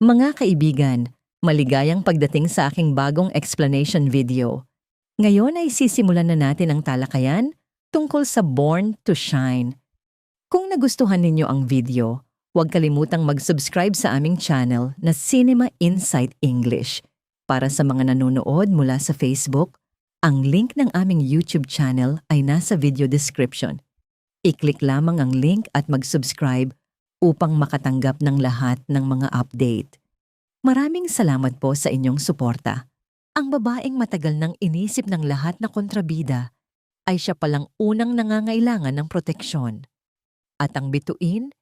Mga kaibigan, maligayang pagdating sa aking bagong explanation video. Ngayon ay sisimulan na natin ang talakayan tungkol sa Born to Shine. Kung nagustuhan ninyo ang video, huwag kalimutang mag-subscribe sa aming channel na Cinema Insight English. Para sa mga nanonood mula sa Facebook, ang link ng aming YouTube channel ay nasa video description. I-click lamang ang link at mag-subscribe upang makatanggap ng lahat ng mga update. Maraming salamat po sa inyong suporta. Ang babaeng matagal nang inisip ng lahat na kontrabida ay siya palang unang nangangailangan ng proteksyon. At ang bituin,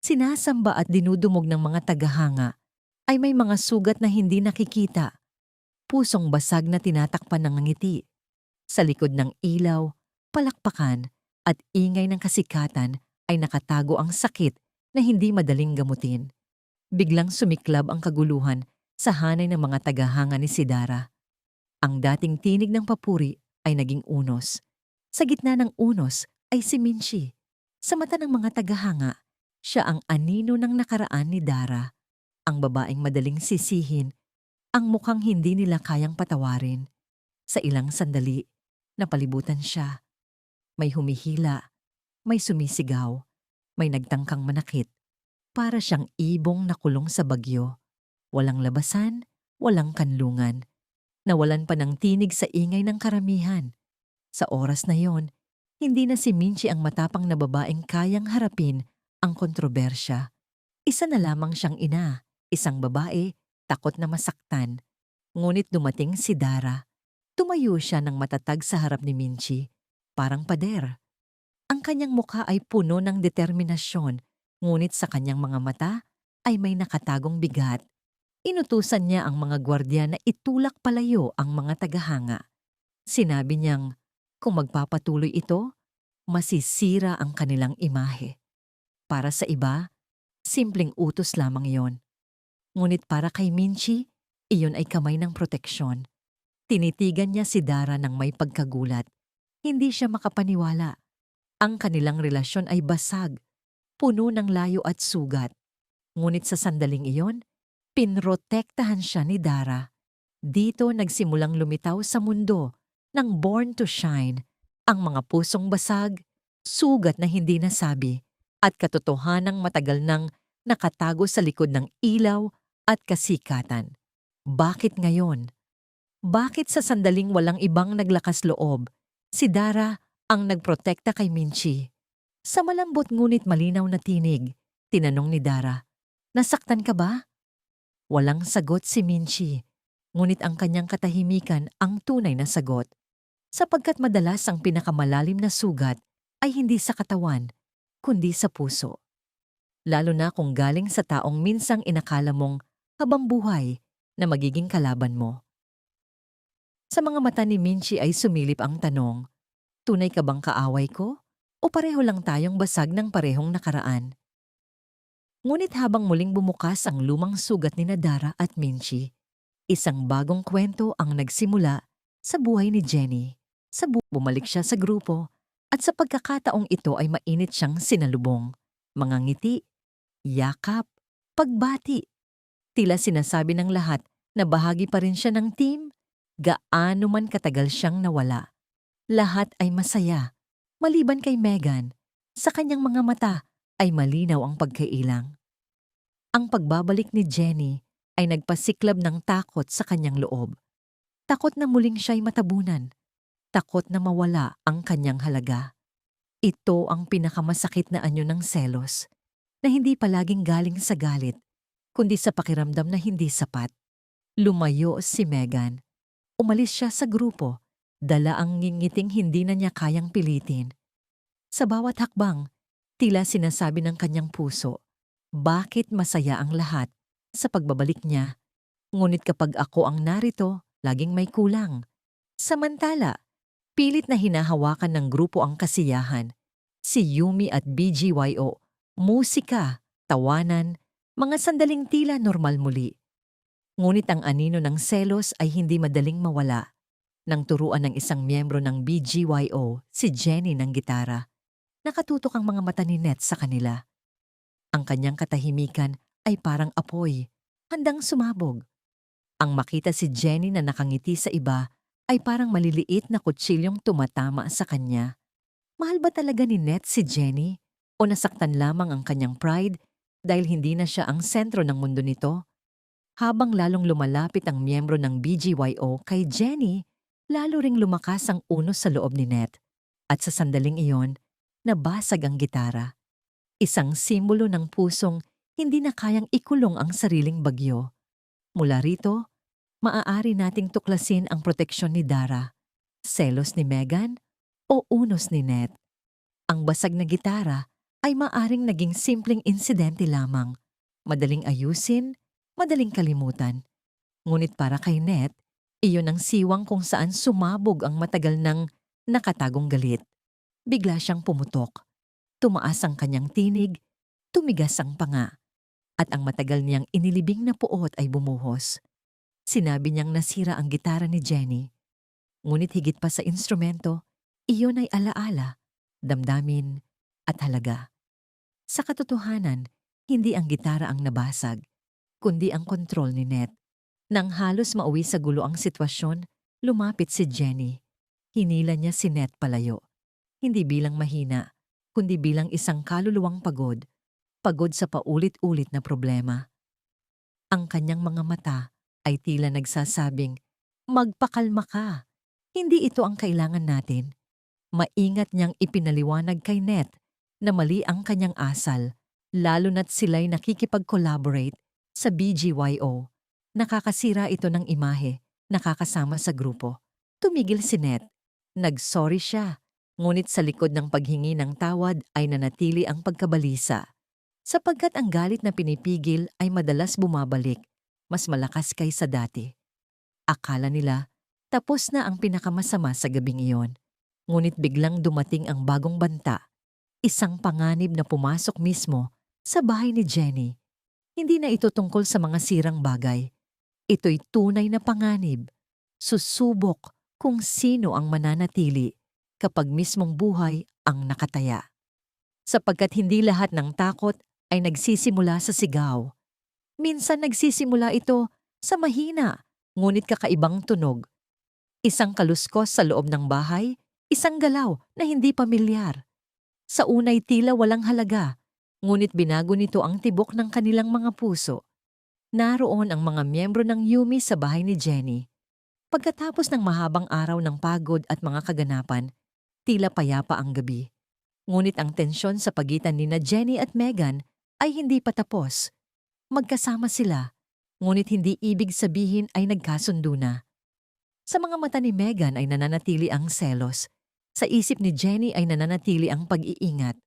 sinasamba at dinudumog ng mga tagahanga ay may mga sugat na hindi nakikita. Pusong basag na tinatakpan ng ngiti. Sa likod ng ilaw, palakpakan at ingay ng kasikatan ay nakatago ang sakit na hindi madaling gamutin. Biglang sumiklab ang kaguluhan sa hanay ng mga tagahanga ni Sidara. Ang dating tinig ng papuri ay naging unos. Sa gitna ng unos ay si Minchi. Sa mata ng mga tagahanga, siya ang anino ng nakaraan ni Dara. Ang babaeng madaling sisihin, ang mukhang hindi nila kayang patawarin. Sa ilang sandali, napalibutan siya. May humihila, may sumisigaw, may nagtangkang manakit. Para siyang ibong nakulong sa bagyo. Walang labasan, walang kanlungan. Nawalan pa ng tinig sa ingay ng karamihan. Sa oras na yon, hindi na si Minchi ang matapang na babaeng kayang harapin ang kontrobersya. Isa na lamang siyang ina, isang babae, takot na masaktan. Ngunit dumating si Dara. Tumayo siya ng matatag sa harap ni Minchi, parang pader. Ang kanyang mukha ay puno ng determinasyon. Ngunit sa kanyang mga mata ay may nakatagong bigat. Inutusan niya ang mga gwardiya na itulak palayo ang mga tagahanga. Sinabi niyang, kung magpapatuloy ito, masisira ang kanilang imahe. Para sa iba, simpleng utos lamang yon. Ngunit para kay Minchi, iyon ay kamay ng proteksyon. Tinitigan niya si Dara ng may pagkagulat. Hindi siya makapaniwala. Ang kanilang relasyon ay basag, puno ng layo at sugat. Ngunit sa sandaling iyon, pinrotektahan siya ni Dara. Dito nagsimulang lumitaw sa mundo ng Born to Shine ang mga pusong basag, sugat na hindi nasabi, at katotohanang matagal nang nakatago sa likod ng ilaw at kasikatan. Bakit ngayon? Bakit sa sandaling walang ibang naglakas loob, si Dara ang nagprotekta kay Minchi? Sa malambot ngunit malinaw na tinig, tinanong ni Dara, "Nasaktan ka ba?" Walang sagot si Minchi, ngunit ang kanyang katahimikan ang tunay na sagot. Sapagkat madalas ang pinakamalalim na sugat ay hindi sa katawan, kundi sa puso. Lalo na kung galing sa taong minsang inakala mong habang buhay na magiging kalaban mo. Sa mga mata ni Minchi ay sumilip ang tanong, "Tunay ka bang kaaway ko? O pareho lang tayong basag ng parehong nakaraan?" Ngunit habang muling bumukas ang lumang sugat ni Dara at Minchi, isang bagong kwento ang nagsimula sa buhay ni Jenny. Bumalik siya sa grupo at sa pagkakataong ito ay mainit siyang sinalubong. Mga ngiti, yakap, pagbati. Tila sinasabi ng lahat na bahagi pa rin siya ng team, gaano man katagal siyang nawala. Lahat ay masaya. Maliban kay Megan, sa kanyang mga mata ay malinaw ang pagkailang. Ang pagbabalik ni Jenny ay nagpasiklab ng takot sa kanyang loob. Takot na muling siya'y matabunan. Takot na mawala ang kanyang halaga. Ito ang pinakamasakit na anyo ng selos, na hindi palaging galing sa galit, kundi sa pakiramdam na hindi sapat. Lumayo si Megan. Umalis siya sa grupo. Dala ang ngingiting hindi na niya kayang pilitin. Sa bawat hakbang, tila sinasabi ng kanyang puso, bakit masaya ang lahat sa pagbabalik niya? Ngunit kapag ako ang narito, laging may kulang. Samantala, pilit na hinahawakan ng grupo ang kasiyahan. Si Yumi at BGYO, musika, tawanan, mga sandaling tila normal muli. Ngunit ang anino ng selos ay hindi madaling mawala. Nang turuan ng isang miyembro ng BGYO, si Jenny ng gitara, nakatutok ang mga mata ni Net sa kanila. Ang kanyang katahimikan ay parang apoy, handang sumabog. Ang makita si Jenny na nakangiti sa iba ay parang maliliit na kutsilyong tumatama sa kanya. Mahal ba talaga ni Net si Jenny? O nasaktan lamang ang kanyang pride dahil hindi na siya ang sentro ng mundo nito? Habang lalong lumalapit ang miyembro ng BGYO kay Jenny, lalo ring lumakas ang unos sa loob ni Net. At sa sandaling iyon, nabasag ang gitara. Isang simbolo ng pusong hindi na kayang ikulong ang sariling bagyo. Mula rito, maaari nating tuklasin ang proteksyon ni Dara, selos ni Megan, o unos ni Net. Ang basag na gitara ay maaring naging simpleng insidente lamang, madaling ayusin, madaling kalimutan. Ngunit para kay Net, iyon ang siwang kung saan sumabog ang matagal ng nakatagong galit. Bigla siyang pumutok. Tumaas ang kanyang tinig, tumigas ang panga, at ang matagal niyang inilibing na puot ay bumuhos. Sinabi niyang nasira ang gitara ni Jenny. Ngunit higit pa sa instrumento, iyon ay alaala, damdamin, at halaga. Sa katotohanan, hindi ang gitara ang nabasag, kundi ang kontrol ni Net. Nang halos mauwi sa gulo ang sitwasyon, lumapit si Jenny. Hinila niya si Net palayo. Hindi bilang mahina, kundi bilang isang kaluluwang pagod. Pagod sa paulit-ulit na problema. Ang kanyang mga mata ay tila nagsasabing, "Magpakalma ka. Hindi ito ang kailangan natin." Maingat niyang ipinaliwanag kay Net na mali ang kanyang asal, lalo na't sila'y nakikipag-collaborate sa BGYO. Nakakasira ito ng imahe, nakakasama sa grupo. Tumigil si Net. Nag-sorry siya, ngunit sa likod ng paghingi ng tawad ay nanatili ang pagkabalisa. Sapagkat ang galit na pinipigil ay madalas bumabalik, mas malakas kaysa dati. Akala nila, tapos na ang pinakamasama sa gabing iyon. Ngunit biglang dumating ang bagong banta, isang panganib na pumasok mismo sa bahay ni Jenny. Hindi na ito tungkol sa mga sirang bagay. Ito'y tunay na panganib. Susubok kung sino ang mananatili kapag mismong buhay ang nakataya. Sapagkat hindi lahat ng takot ay nagsisimula sa sigaw. Minsan nagsisimula ito sa mahina, ngunit kakaibang tunog. Isang kaluskos sa loob ng bahay, isang galaw na hindi pamilyar. Sa unay tila walang halaga, ngunit binago nito ang tibok ng kanilang mga puso. Naroon ang mga miyembro ng Yumi sa bahay ni Jenny. Pagkatapos ng mahabang araw ng pagod at mga kaganapan, tila payapa ang gabi. Ngunit ang tensyon sa pagitan ni na Jenny at Megan ay hindi pa tapos. Magkasama sila, ngunit hindi ibig sabihin ay nagkasundo na. Sa mga mata ni Megan ay nananatili ang selos. Sa isip ni Jenny ay nananatili ang pag-iingat.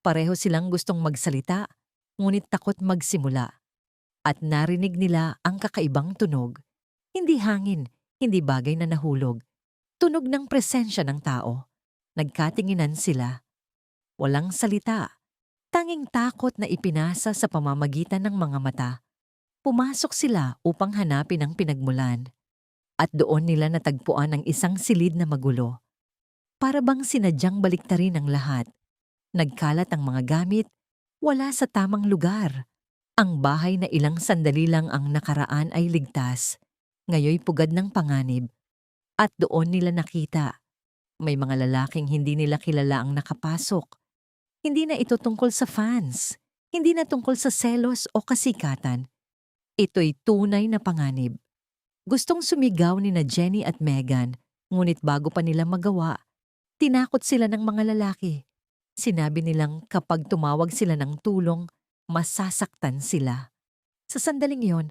Pareho silang gustong magsalita, ngunit takot magsimula. At narinig nila ang kakaibang tunog. Hindi hangin, hindi bagay na nahulog. Tunog ng presensya ng tao. Nagkatinginan sila. Walang salita. Tanging takot na ipinasa sa pamamagitan ng mga mata. Pumasok sila upang hanapin ang pinagmulan. At doon nila natagpuan ang isang silid na magulo. Para bang sinadyang baliktarin ang lahat. Nagkalat ang mga gamit, wala sa tamang lugar. Ang bahay na ilang sandali lang ang nakaraan ay ligtas. Ngayoy pugad ng panganib. At doon nila nakita. May mga lalaking hindi nila kilala ang nakapasok. Hindi na ito tungkol sa fans. Hindi na tungkol sa selos o kasikatan. Ito'y tunay na panganib. Gustong sumigaw ni na Jenny at Megan, ngunit bago pa nila magawa, tinakot sila ng mga lalaki. Sinabi nilang kapag tumawag sila ng tulong, masasaktan sila. Sa sandaling iyon,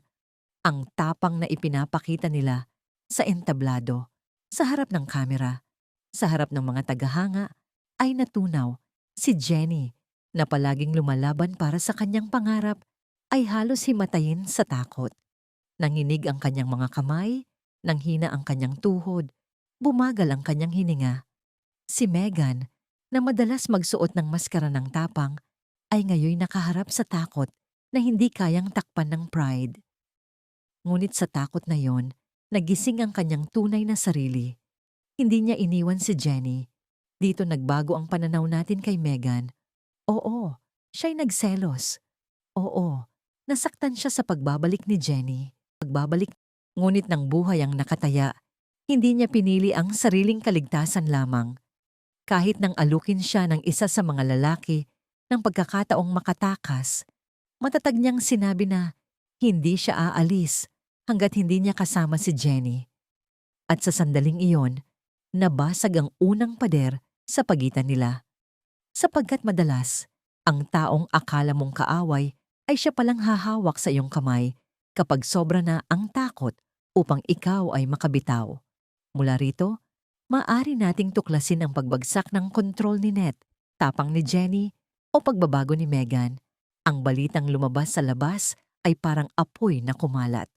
ang tapang na ipinapakita nila sa entablado, sa harap ng kamera, sa harap ng mga tagahanga, ay natunaw. Si Jenny, na palaging lumalaban para sa kanyang pangarap, ay halos himatayin sa takot. Nanginig ang kanyang mga kamay, nanghina ang kanyang tuhod, bumagal ang kanyang hininga. Si Megan, na madalas magsuot ng maskara ng tapang, ay ngayoy nakaharap sa takot na hindi kayang takpan ng pride. Ngunit sa takot na yon, nagising ang kanyang tunay na sarili. Hindi niya iniwan si Jenny. Dito nagbago ang pananaw natin kay Megan. Oo, siya'y nagselos. Oo, Nasaktan siya sa pagbabalik ni Jenny. Pagbabalik, ngunit ng buhay ang nakataya. Hindi niya pinili ang sariling kaligtasan lamang. Kahit nang alukin siya ng isa sa mga lalaki ng pagkakataong makatakas, matatag niyang sinabi na hindi siya aalis hanggat hindi niya kasama si Jenny. At sa sandaling iyon, nabasag ang unang pader sa pagitan nila. Sapagkat madalas, ang taong akala mong kaaway ay siya palang hahawak sa iyong kamay kapag sobra na ang takot upang ikaw ay makabitaw. Mula rito, maaari nating tuklasin ang pagbagsak ng kontrol ni Ned, tapang ni Jenny o pagbabago ni Megan. Ang balitang lumabas sa labas ay parang apoy na kumalat.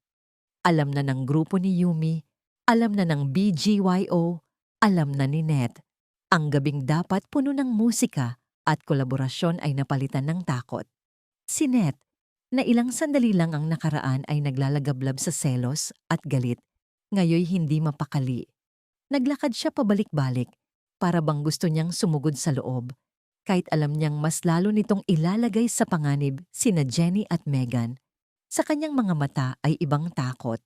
Alam na ng grupo ni Yumi, alam na ng BGYO, alam na ni Ned. Ang gabing dapat puno ng musika at kolaborasyon ay napalitan ng takot. Si Ned, na ilang sandali lang ang nakaraan ay naglalagablab sa selos at galit, ngayoy hindi mapakali. Naglakad siya pabalik-balik, para bang gusto niyang sumugod sa loob, kahit alam niyang mas lalo nitong ilalagay sa panganib sina Jenny at Megan. Sa kanyang mga mata ay ibang takot.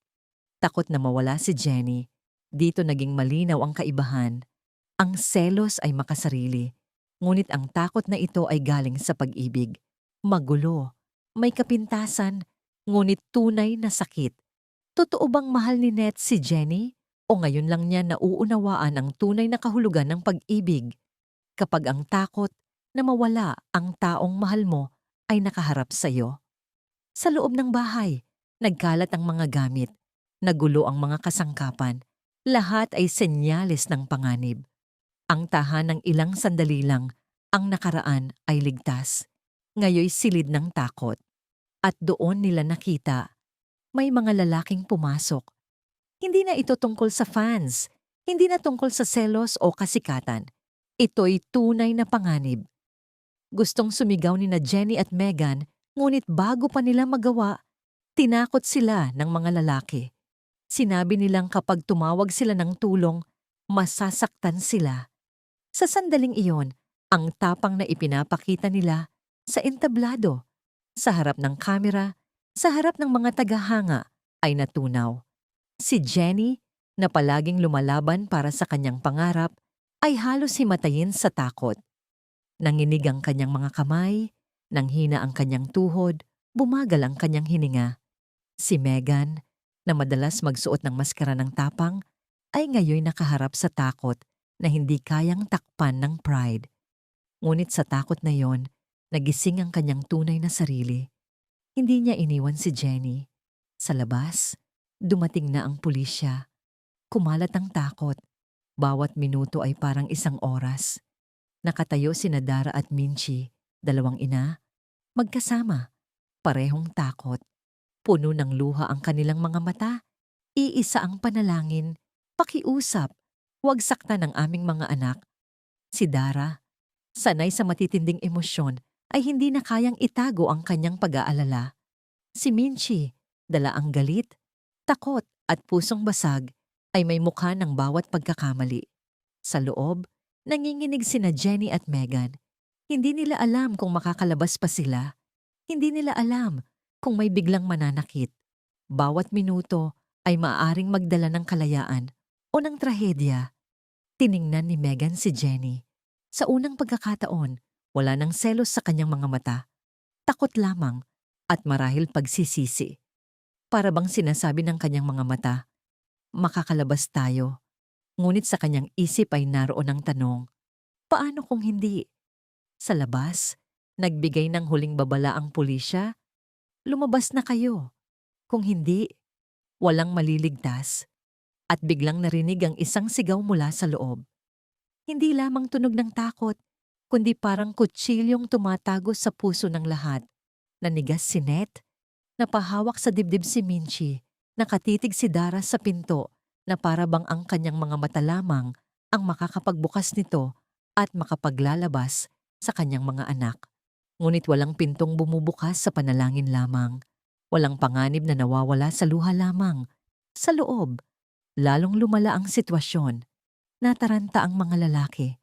Takot na mawala si Jenny. Dito naging malinaw ang kaibahan. Ang selos ay makasarili, ngunit ang takot na ito ay galing sa pag-ibig. Magulo, may kapintasan, ngunit tunay na sakit. Totoo bang mahal ni Ned si Jenny? O ngayon lang niya nauunawaan ang tunay na kahulugan ng pag-ibig? Kapag ang takot na mawala ang taong mahal mo ay nakaharap sa iyo. Sa loob ng bahay, nagkalat ang mga gamit, nagulo ang mga kasangkapan, lahat ay senyales ng panganib. Ang tahanang ilang sandali lang, ang nakaraan ay ligtas. Ngayoy silid ng takot. At doon nila nakita, may mga lalaking pumasok. Hindi na ito tungkol sa fans, hindi na tungkol sa selos o kasikatan. Ito'y tunay na panganib. Gustong sumigaw ni na Jenny at Megan, ngunit bago pa nila magawa, tinakot sila ng mga lalaki. Sinabi nilang kapag tumawag sila ng tulong, masasaktan sila. Sa sandaling iyon, ang tapang na ipinapakita nila sa entablado, sa harap ng kamera, sa harap ng mga tagahanga ay natunaw. Si Jenny, na palaging lumalaban para sa kanyang pangarap, ay halos himatayin sa takot. Nanginig ang kanyang mga kamay, nanghina ang kanyang tuhod, bumagal ang kanyang hininga. Si Megan, na madalas magsuot ng maskara ng tapang, ay ngayon nakaharap sa takot na hindi kayang takpan ng pride. Ngunit sa takot na yon, nagising ang kanyang tunay na sarili. Hindi niya iniwan si Jenny. Sa labas, dumating na ang pulisya. Kumalat ang takot. Bawat minuto ay parang isang oras. Nakatayo sina Dara at Minchi, dalawang ina, magkasama, parehong takot. Puno ng luha ang kanilang mga mata. Iisa ang panalangin, pakiusap, huwag saktan ang aming mga anak. Si Dara, sanay sa matitinding emosyon, ay hindi na kayang itago ang kanyang pag-aalala. Si Minchi, dala ang galit, takot at pusong basag, ay may mukha ng bawat pagkakamali. Sa loob, nanginginig sina Jenny at Megan. Hindi nila alam kung makakalabas pa sila. Hindi nila alam kung may biglang mananakit. Bawat minuto ay maaaring magdala ng kalayaan o ng trahedya. Tiningnan ni Megan si Jenny. Sa unang pagkakataon, wala nang selos sa kanyang mga mata. Takot lamang at marahil pagsisisi. Para bang sinasabi ng kanyang mga mata, makakalabas tayo. Ngunit sa kanyang isip ay naroon ang tanong, paano kung hindi? Sa labas, nagbigay ng huling babala ang pulisya, lumabas na kayo. Kung hindi, walang maliligtas. At biglang narinig ang isang sigaw mula sa loob. Hindi lamang tunog ng takot, kundi parang kutsilyong tumatago sa puso ng lahat. Nanigas si Net, napahawak sa dibdib si Minchi, nakatitig si Dara sa pinto na para bang ang kanyang mga mata lamang ang makakapagbukas nito at makapaglalabas sa kanyang mga anak. Ngunit walang pintong bumubukas sa panalangin lamang. Walang panganib na nawawala sa luha lamang. Sa loob, lalong lumala ang sitwasyon. Nataranta ang mga lalaki.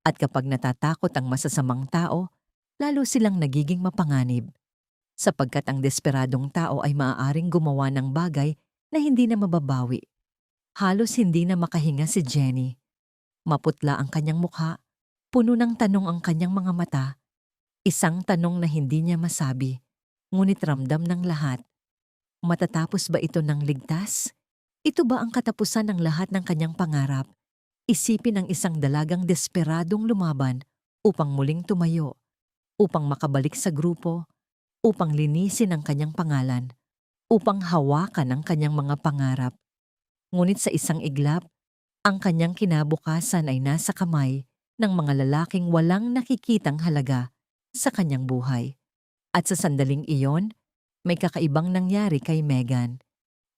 At kapag natatakot ang masasamang tao, lalo silang nagiging mapanganib. sapagkat ang desperadong tao ay maaaring gumawa ng bagay na hindi na mababawi. Halos hindi na makahinga si Jenny. Maputla ang kanyang mukha, puno ng tanong ang kanyang mga mata. Isang tanong na hindi niya masabi, ngunit ramdam ng lahat. Matatapos ba ito ng ligtas? Ito ba ang katapusan ng lahat ng kanyang pangarap? Isipin ng isang dalagang desperadong lumaban upang muling tumayo, upang makabalik sa grupo, upang linisin ang kanyang pangalan, upang hawakan ang kanyang mga pangarap. Ngunit sa isang iglap, ang kanyang kinabukasan ay nasa kamay ng mga lalaking walang nakikitang halaga sa kanyang buhay. At sa sandaling iyon, may kakaibang nangyari kay Megan.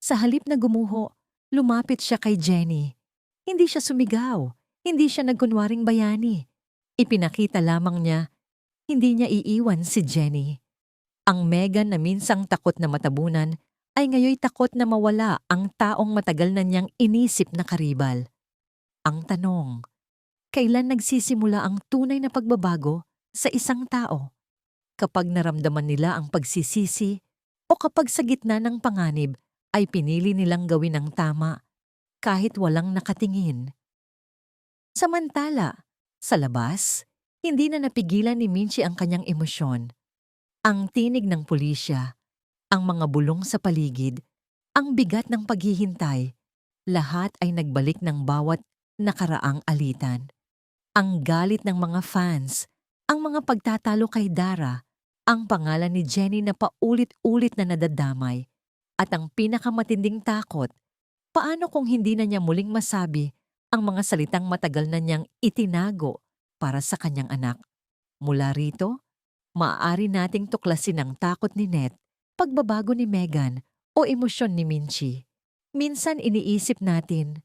Sa halip na gumuho, lumapit siya kay Jenny. Hindi siya sumigaw, hindi siya nagkunwaring bayani. Ipinakita lamang niya, hindi niya iiwan si Jenny. Ang Megan na minsang takot na matabunan ay ngayoy takot na mawala ang taong matagal na niyang inisip na karibal. Ang tanong, kailan nagsisimula ang tunay na pagbabago sa isang tao? Kapag naramdaman nila ang pagsisisi o kapag sa gitna ng panganib ay pinili nilang gawin ang tama kahit walang nakatingin. Samantala, sa labas, hindi na napigilan ni Minchie ang kanyang emosyon. Ang tinig ng pulisya, ang mga bulong sa paligid, ang bigat ng paghihintay, lahat ay nagbalik ng bawat nakaraang alitan. Ang galit ng mga fans, ang mga pagtatalo kay Dara, ang pangalan ni Jenny na paulit-ulit na nadadamay, at ang pinakamatinding takot, paano kung hindi na niya muling masabi ang mga salitang matagal na niyang itinago para sa kanyang anak. Mula rito, maaari nating tuklasin ang takot ni Ned, pagbabago ni Megan o emosyon ni Minchie. Minsan iniisip natin,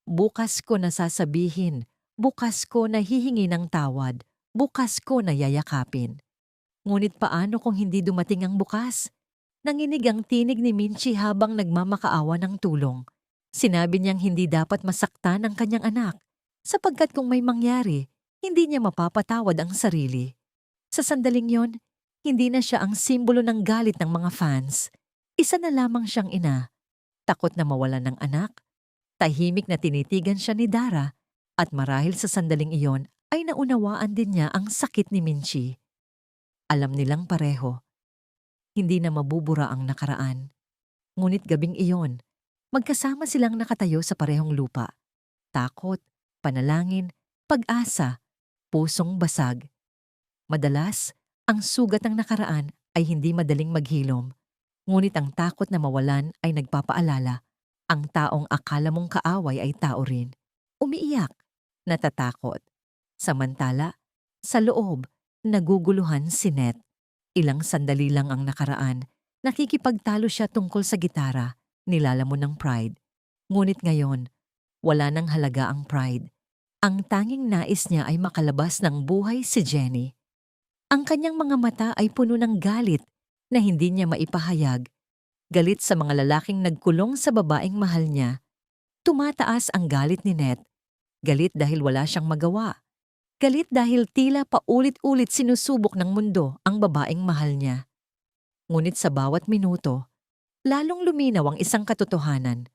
bukas ko na sasabihin, bukas ko na hihingi ng tawad, bukas ko na yayakapin. Ngunit paano kung hindi dumating ang bukas? Nanginig ang tinig ni Minchie habang nagmamakaawa ng tulong. Sinabi niyang hindi dapat masaktan ang kanyang anak, sapagkat kung may mangyari, hindi niya mapapatawad ang sarili. Sa sandaling yon, hindi na siya ang simbolo ng galit ng mga fans. Isa na lamang siyang ina, takot na mawalan ng anak, tahimik na tinitigan siya ni Dara, at marahil sa sandaling iyon ay naunawaan din niya ang sakit ni Minchie. Alam nilang pareho, hindi na mabubura ang nakaraan. Ngunit gabing iyon, magkasama silang nakatayo sa parehong lupa. Takot, panalangin, pag-asa, pusong basag. Madalas, ang sugat ng nakaraan ay hindi madaling maghilom. Ngunit ang takot na mawalan ay nagpapaalala. Ang taong akala mong kaaway ay tao rin. Umiiyak, natatakot. Samantala, sa loob, naguguluhan si Ned. Ilang sandali lang ang nakaraan. Nakikipagtalo siya tungkol sa gitara, nilalamon ng pride. Ngunit ngayon, wala nang halaga ang pride. Ang tanging nais niya ay makalabas ng buhay si Jenny. Ang kanyang mga mata ay puno ng galit na hindi niya maipahayag. Galit sa mga lalaking nagkulong sa babaeng mahal niya. Tumataas ang galit ni Ned. Galit dahil wala siyang magawa. Galit dahil tila paulit-ulit sinusubok ng mundo ang babaeng mahal niya. Ngunit sa bawat minuto, lalong luminaw ang isang katotohanan.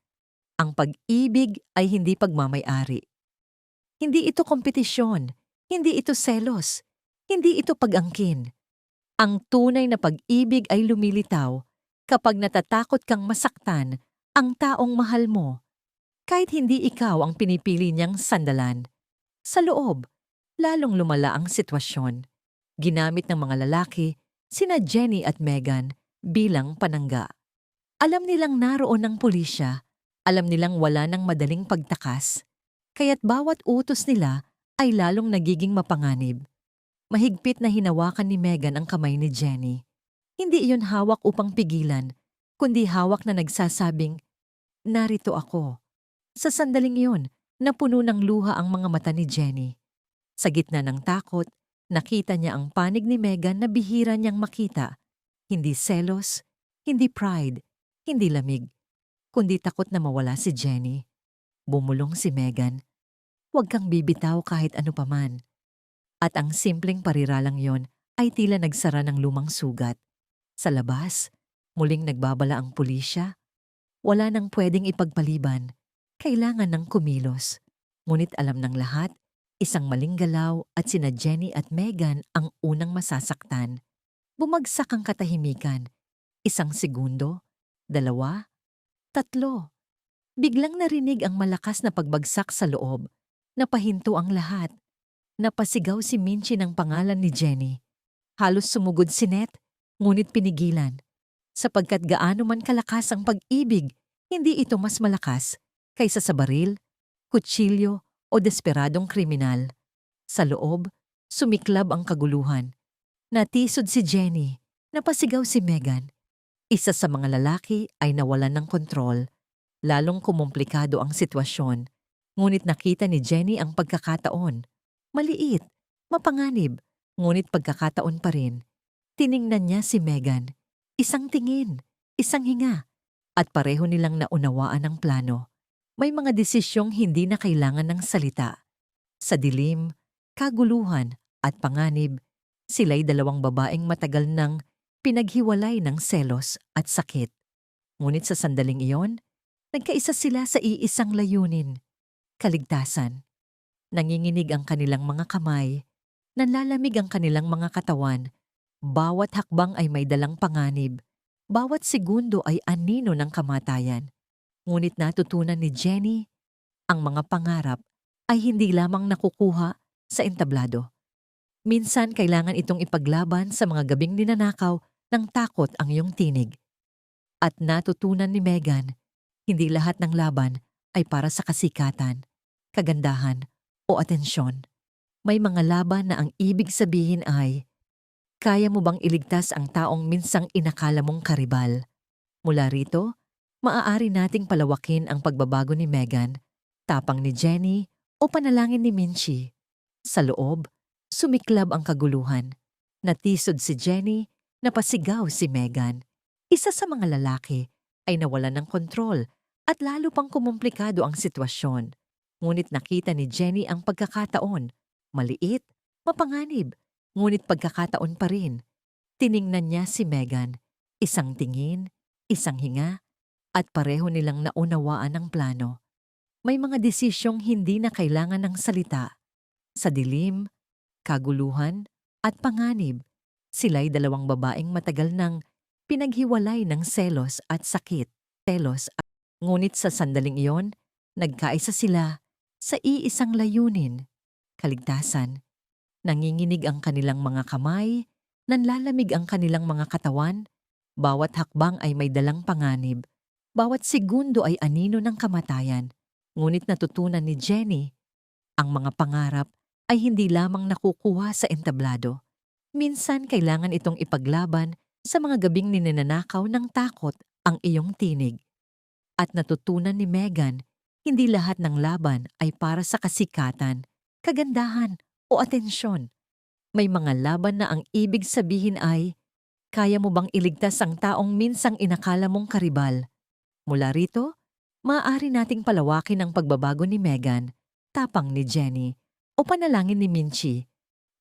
Ang pag-ibig ay hindi pagmamay-ari. Hindi ito kompetisyon, hindi ito selos, hindi ito pag-angkin. Ang tunay na pag-ibig ay lumilitaw kapag natatakot kang masaktan ang taong mahal mo, kahit hindi ikaw ang pinipili niyang sandalan. Sa loob, lalong lumala ang sitwasyon. Ginamit ng mga lalaki, sina Jenny at Megan, bilang panangga. Alam nilang naroon ang pulisya, alam nilang wala ng madaling pagtakas, kaya't bawat utos nila ay lalong nagiging mapanganib. Mahigpit na hinawakan ni Megan ang kamay ni Jenny. Hindi iyon hawak upang pigilan, kundi hawak na nagsasabing, narito ako. Sa sandaling iyon, napuno ng luha ang mga mata ni Jenny. Sa gitna ng takot, nakita niya ang panig ni Megan na bihira niyang makita. Hindi selos, hindi pride, hindi lamig, kundi takot na mawala si Jenny. Bumulong si Megan. Huwag kang bibitaw kahit ano paman. At ang simpleng pariralang yon ay tila nagsara ng lumang sugat. Sa labas, muling nagbabala ang pulisya. Wala nang pwedeng ipagpaliban. Kailangan ng kumilos. Ngunit alam ng lahat, isang maling galaw at sina Jenny at Megan ang unang masasaktan. Bumagsak ang katahimikan. Isang segundo, dalawa, tatlo. Biglang narinig ang malakas na pagbagsak sa loob. Napahinto ang lahat. Napasigaw si Minchie ng pangalan ni Jenny. Halos sumugod si Net, ngunit pinigilan. Sapagkat gaano man kalakas ang pag-ibig, hindi ito mas malakas kaysa sa baril, kutsilyo o desperadong kriminal. Sa loob, sumiklab ang kaguluhan. Natisod si Jenny, napasigaw si Megan. Isa sa mga lalaki ay nawalan ng kontrol. Lalong kumumplikado ang sitwasyon. Ngunit nakita ni Jenny ang pagkakataon. Maliit, mapanganib, ngunit pagkakataon pa rin. Tiningnan niya si Megan. Isang tingin, isang hinga, at pareho nilang naunawaan ang plano. May mga desisyong hindi na kailangan ng salita. Sa dilim, kaguluhan at panganib, sila'y dalawang babaeng matagal nang pinaghiwalay ng selos at sakit. Ngunit sa sandaling iyon, nagkaisa sila sa iisang layunin, kaligtasan. Nanginginig ang kanilang mga kamay, nanlalamig ang kanilang mga katawan. Bawat hakbang ay may dalang panganib. Bawat segundo ay anino ng kamatayan. Ngunit natutunan ni Jenny, ang mga pangarap ay hindi lamang nakukuha sa entablado. Minsan kailangan itong ipaglaban sa mga gabing ninanakaw ng takot ang iyong tinig. At natutunan ni Megan, hindi lahat ng laban ay para sa kasikatan, kagandahan o atensyon. May mga laban na ang ibig sabihin ay, kaya mo bang iligtas ang taong minsang inakala mong karibal? Mula rito, maaari nating palawakin ang pagbabago ni Megan, tapang ni Jenny o panalangin ni Minchie. Sa loob, sumiklab ang kaguluhan. Natisod si Jenny, napasigaw si Megan. Isa sa mga lalaki ay nawalan ng kontrol at lalo pang kumumplikado ang sitwasyon. Ngunit nakita ni Jenny ang pagkakataon. Maliit, mapanganib, ngunit pagkakataon pa rin. Tiningnan niya si Megan. Isang tingin, isang hinga, at pareho nilang naunawaan ang plano. May mga desisyong hindi na kailangan ng salita. Sa dilim, kaguluhan, at panganib, sila'y dalawang babaeng matagal nang pinaghiwalay ng selos at sakit. Ngunit sa sandaling iyon, nagkaisa sila sa iisang layunin, kaligtasan. Nanginginig ang kanilang mga kamay, nanlalamig ang kanilang mga katawan, bawat hakbang ay may dalang panganib, bawat segundo ay anino ng kamatayan. Ngunit natutunan ni Jenny, ang mga pangarap ay hindi lamang nakukuha sa entablado. Minsan kailangan itong ipaglaban sa mga gabing ninanakaw ng takot ang iyong tinig. At natutunan ni Megan, hindi lahat ng laban ay para sa kasikatan, kagandahan o atensyon. May mga laban na ang ibig sabihin ay, kaya mo bang iligtas ang taong minsang inakala mong karibal? Mula rito, maaari nating palawakin ang pagbabago ni Megan, tapang ni Jenny, o panalangin ni Minchie.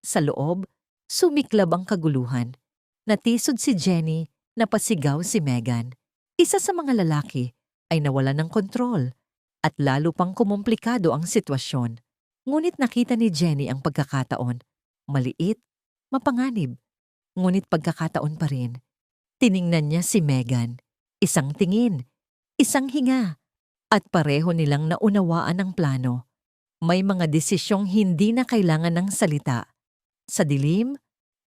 Sa loob, sumiklab ang kaguluhan. Natisod si Jenny, napasigaw si Megan. Isa sa mga lalaki ay nawalan ng kontrol at lalo pang kumumplikado ang sitwasyon. Ngunit nakita ni Jenny ang pagkakataon. Maliit, mapanganib, ngunit pagkakataon pa rin. Tiningnan niya si Megan. Isang tingin, isang hinga, at pareho nilang naunawaan ang plano. May mga desisyong hindi na kailangan ng salita. Sa dilim,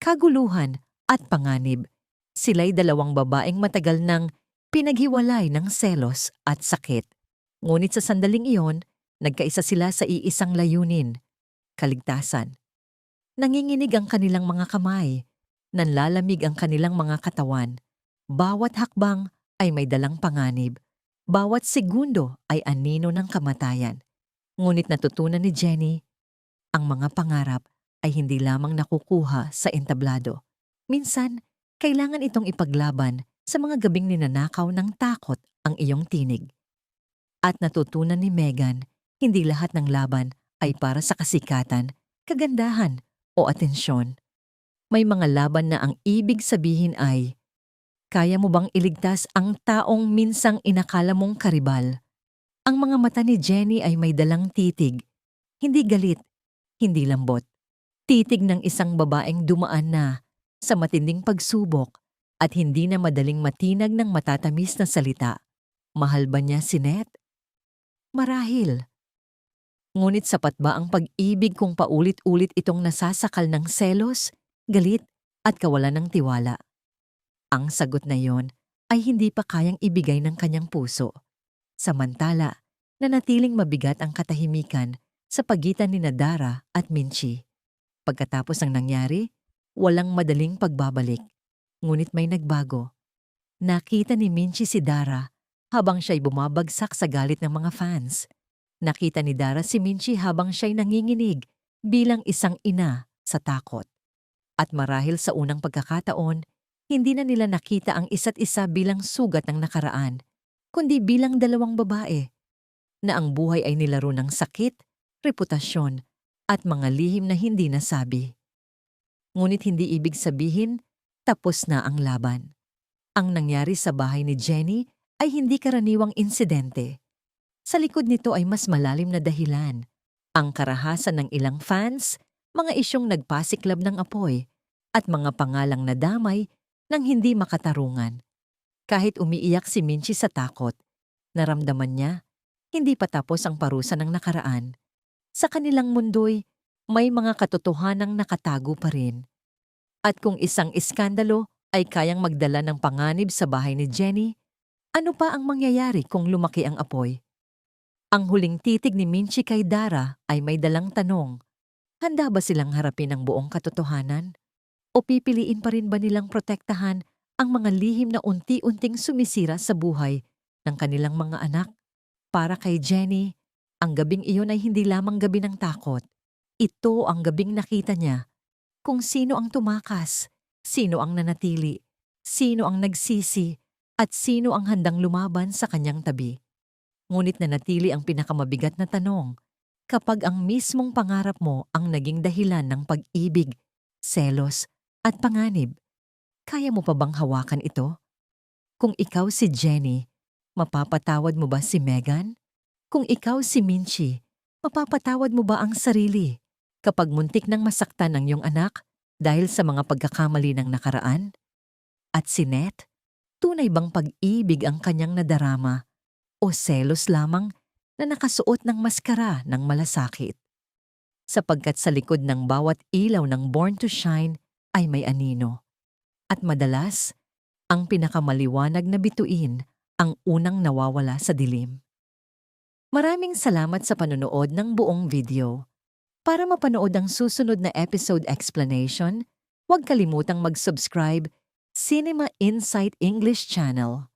kaguluhan at panganib, sila'y dalawang babaeng matagal nang pinaghiwalay ng selos at sakit. Ngunit sa sandaling iyon, nagkaisa sila sa iisang layunin, kaligtasan. Nanginginig ang kanilang mga kamay, nanlalamig ang kanilang mga katawan. Bawat hakbang ay may dalang panganib, bawat segundo ay anino ng kamatayan. Ngunit natutunan ni Jenny, ang mga pangarap ay hindi lamang nakukuha sa entablado. Minsan, kailangan itong ipaglaban sa mga gabing ninanakaw ng takot ang iyong tinig. At natutunan ni Megan, hindi lahat ng laban ay para sa kasikatan, kagandahan o atensyon. May mga laban na ang ibig sabihin ay, Kaya mo bang iligtas ang taong minsang inakala mong karibal? Ang mga mata ni Jenny ay may dalang titig, hindi galit, hindi lambot. Titig ng isang babaeng dumaan na sa matinding pagsubok at hindi na madaling matinag ng matatamis na salita. Mahal ba niya si Net? Marahil. Ngunit sapat ba ang pag-ibig kung paulit-ulit itong nasasakal ng selos, galit at kawalan ng tiwala? Ang sagot na yon ay hindi pa kayang ibigay ng kanyang puso. Samantala, nanatiling mabigat ang katahimikan sa pagitan ni Dara at Minchi. Pagkatapos ng nangyari, walang madaling pagbabalik. Ngunit may nagbago. Nakita ni Minchi si Dara habang siya'y bumabagsak sa galit ng mga fans. Nakita ni Dara si Minchi habang siya'y nanginginig bilang isang ina sa takot. At marahil sa unang pagkakataon, hindi na nila nakita ang isa't isa bilang sugat ng nakaraan, kundi bilang dalawang babae na ang buhay ay nilaro ng sakit, reputasyon, at mga lihim na hindi nasabi. Ngunit hindi ibig sabihin, tapos na ang laban. Ang nangyari sa bahay ni Jenny ay hindi karaniwang insidente. Sa likod nito ay mas malalim na dahilan. Ang karahasan ng ilang fans, mga isyong nagpasiklab ng apoy, at mga pangalang nadamay nang hindi makatarungan. Kahit umiiyak si Minchi sa takot, naramdaman niya, hindi pa tapos ang parusa ng nakaraan. Sa kanilang mundo'y may mga katotohanang nakatago pa rin. At kung isang iskandalo ay kayang magdala ng panganib sa bahay ni Jenny, ano pa ang mangyayari kung lumaki ang apoy? Ang huling titig ni Minchi kay Dara ay may dalang tanong. Handa ba silang harapin ang buong katotohanan? O pipiliin pa rin ba nilang protektahan ang mga lihim na unti-unting sumisira sa buhay ng kanilang mga anak? Para kay Jenny, ang gabing iyon ay hindi lamang gabi ng takot. Ito ang gabing nakita niya kung sino ang tumakas, sino ang nanatili, sino ang nagsisi, at sino ang handang lumaban sa kanyang tabi. Ngunit nanatili ang pinakamabigat na tanong, kapag ang mismong pangarap mo ang naging dahilan ng pag-ibig, selos, at panganib, kaya mo pa bang hawakan ito? Kung ikaw si Jenny, mapapatawad mo ba si Megan? Kung ikaw si Minchi, mapapatawad mo ba ang sarili kapag muntik nang masaktan ang iyong anak dahil sa mga pagkakamali ng nakaraan? At si Net, tunay bang pag-ibig ang kanyang nadarama o selos lamang na nakasuot ng maskara ng malasakit? Sapagkat sa likod ng bawat ilaw ng Born to Shine ay may anino. At madalas, ang pinakamaliwanag na bituin ang unang nawawala sa dilim. Maraming salamat sa panonood ng buong video. Para mapanood ang susunod na episode explanation, huwag kalimutang mag-subscribe Cinema Insight English Channel.